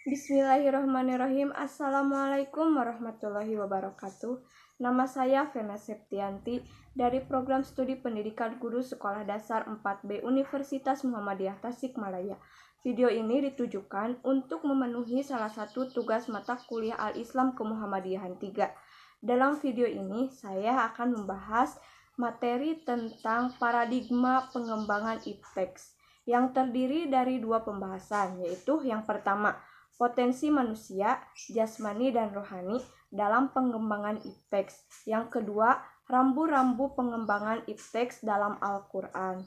Bismillahirrahmanirrahim. Assalamualaikum warahmatullahi wabarakatuh. Nama saya Vena Septianti dari Program Studi Pendidikan Guru Sekolah Dasar 4B Universitas Muhammadiyah Tasikmalaya. Video ini ditujukan untuk memenuhi salah satu tugas mata kuliah Al-Islam Kemuhammadiyahan 3. Dalam video ini saya akan membahas materi tentang paradigma pengembangan ipteks yang terdiri dari dua pembahasan, yaitu yang pertama, potensi manusia, jasmani dan rohani dalam pengembangan ipteks. Yang kedua, rambu-rambu pengembangan ipteks dalam Al-Quran.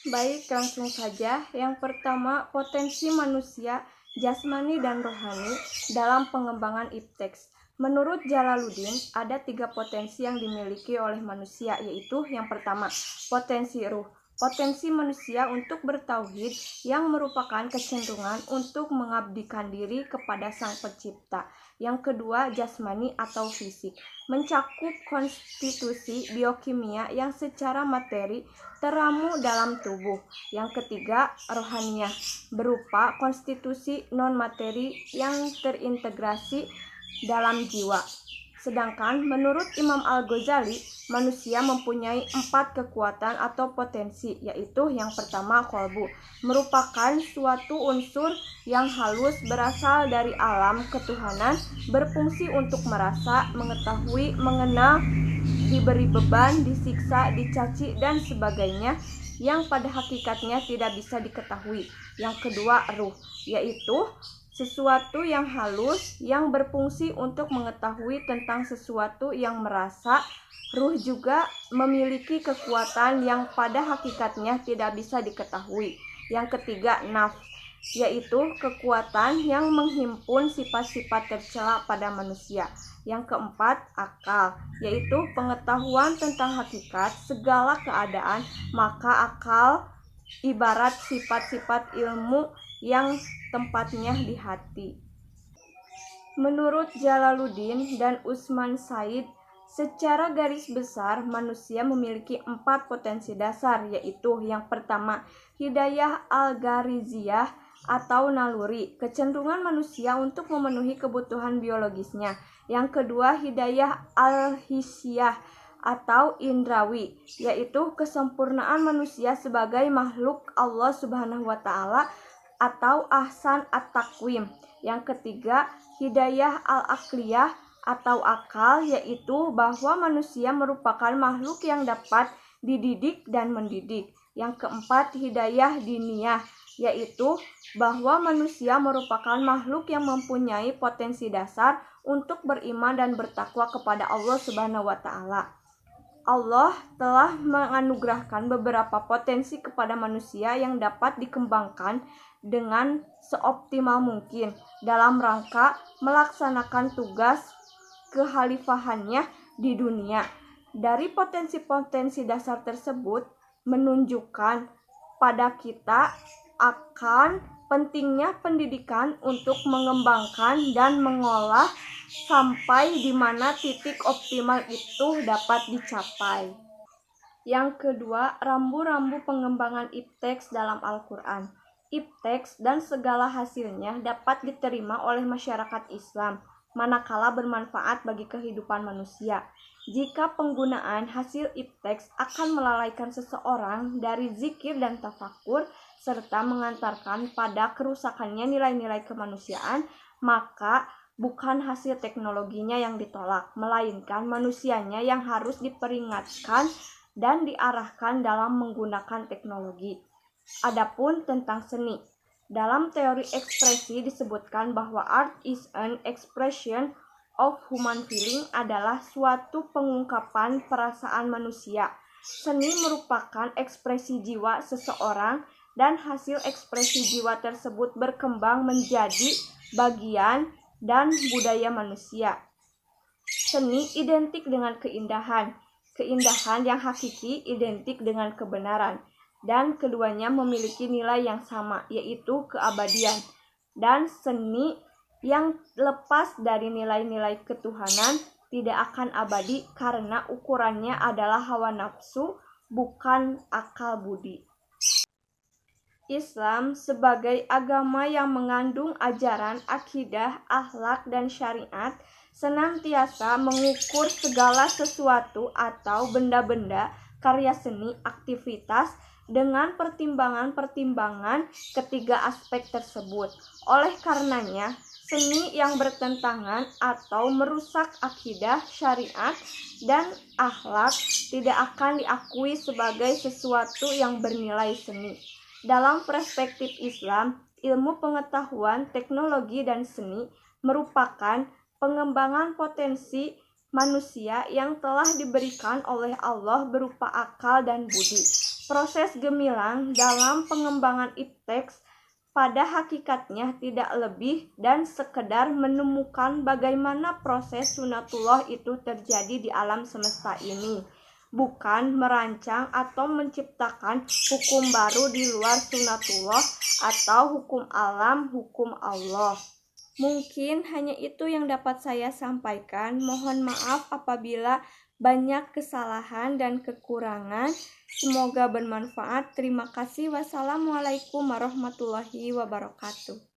Baik, langsung saja. Yang pertama, potensi manusia, jasmani dan rohani dalam pengembangan ipteks. Menurut Jalaluddin, ada 3 potensi yang dimiliki oleh manusia, yaitu yang pertama, potensi ruh. Potensi manusia untuk bertauhid yang merupakan kecenderungan untuk mengabdikan diri kepada Sang Pencipta. Yang kedua, jasmani atau fisik, mencakup konstitusi biokimia yang secara materi teramu dalam tubuh. Yang ketiga, rohaniyah, berupa konstitusi non-materi yang terintegrasi dalam jiwa. Sedangkan menurut Imam Al-Ghazali, manusia mempunyai 4 kekuatan atau potensi, yaitu yang pertama, qalbu, merupakan suatu unsur yang halus berasal dari alam ketuhanan, berfungsi untuk merasa, mengetahui, mengenal, diberi beban, disiksa, dicaci, dan sebagainya yang pada hakikatnya tidak bisa diketahui. Yang kedua, ruh, yaitu sesuatu yang halus yang berfungsi untuk mengetahui tentang sesuatu yang merasa. Ruh juga memiliki kekuatan yang pada hakikatnya tidak bisa diketahui. Yang ketiga, nafs, yaitu kekuatan yang menghimpun sifat-sifat tercela pada manusia. Yang keempat, akal, yaitu pengetahuan tentang hakikat segala keadaan. Maka akal ibarat sifat-sifat ilmu yang tempatnya di hati. Menurut Jalaluddin dan Usman Said, secara garis besar manusia memiliki 4 potensi dasar, yaitu yang pertama, hidayah al-ghariziyah atau naluri, kecenderungan manusia untuk memenuhi kebutuhan biologisnya. Yang kedua, hidayah al-hissiyah atau indrawi, yaitu kesempurnaan manusia sebagai makhluk Allah Subhanahu wa Ta'ala atau ahsan at-takwim. Yang ketiga, hidayah al-aqliyah atau akal, yaitu bahwa manusia merupakan makhluk yang dapat dididik dan mendidik. Yang keempat, hidayah diniyah, yaitu bahwa manusia merupakan makhluk yang mempunyai potensi dasar untuk beriman dan bertakwa kepada Allah Subhanahu wa Ta'ala. Allah telah menganugerahkan beberapa potensi kepada manusia yang dapat dikembangkan dengan seoptimal mungkin dalam rangka melaksanakan tugas kekhalifahannya di dunia. Dari potensi-potensi dasar tersebut menunjukkan pada kita akan pentingnya pendidikan untuk mengembangkan dan mengolah sampai di mana titik optimal itu dapat dicapai. Yang kedua, rambu-rambu pengembangan ipteks dalam Al-Quran. Ipteks dan segala hasilnya dapat diterima oleh masyarakat Islam manakala bermanfaat bagi kehidupan manusia. Jika penggunaan hasil ipteks akan melalaikan seseorang dari zikir dan tafakur serta mengantarkan pada kerusakannya nilai-nilai kemanusiaan, maka bukan hasil teknologinya yang ditolak, melainkan manusianya yang harus diperingatkan dan diarahkan dalam menggunakan teknologi. Adapun tentang seni, dalam teori ekspresi disebutkan bahwa art is an expression of human feeling, adalah suatu pengungkapan perasaan manusia. Seni merupakan ekspresi jiwa seseorang dan hasil ekspresi jiwa tersebut berkembang menjadi bagian dan budaya manusia. Seni identik dengan keindahan. Keindahan yang hakiki identik dengan kebenaran. Dan keduanya memiliki nilai yang sama, yaitu keabadian. Dan seni yang lepas dari nilai-nilai ketuhanan tidak akan abadi karena ukurannya adalah hawa nafsu, bukan akal budi. Islam sebagai agama yang mengandung ajaran, akidah, akhlak, dan syariat senantiasa mengukur segala sesuatu atau benda-benda, karya seni, aktivitas dengan pertimbangan-pertimbangan ketiga aspek tersebut. Oleh karenanya, seni yang bertentangan atau merusak akidah, syariat, dan akhlak tidak akan diakui sebagai sesuatu yang bernilai seni. Dalam perspektif Islam, ilmu pengetahuan, teknologi, dan seni merupakan pengembangan potensi manusia yang telah diberikan oleh Allah berupa akal dan budi. Proses gemilang dalam pengembangan ipteks pada hakikatnya tidak lebih dan sekedar menemukan bagaimana proses sunatullah itu terjadi di alam semesta ini, bukan merancang atau menciptakan hukum baru di luar sunatullah atau hukum alam, hukum Allah. Mungkin hanya itu yang dapat saya sampaikan. Mohon maaf apabila banyak kesalahan dan kekurangan. Semoga bermanfaat. Terima kasih. Wassalamualaikum warahmatullahi wabarakatuh.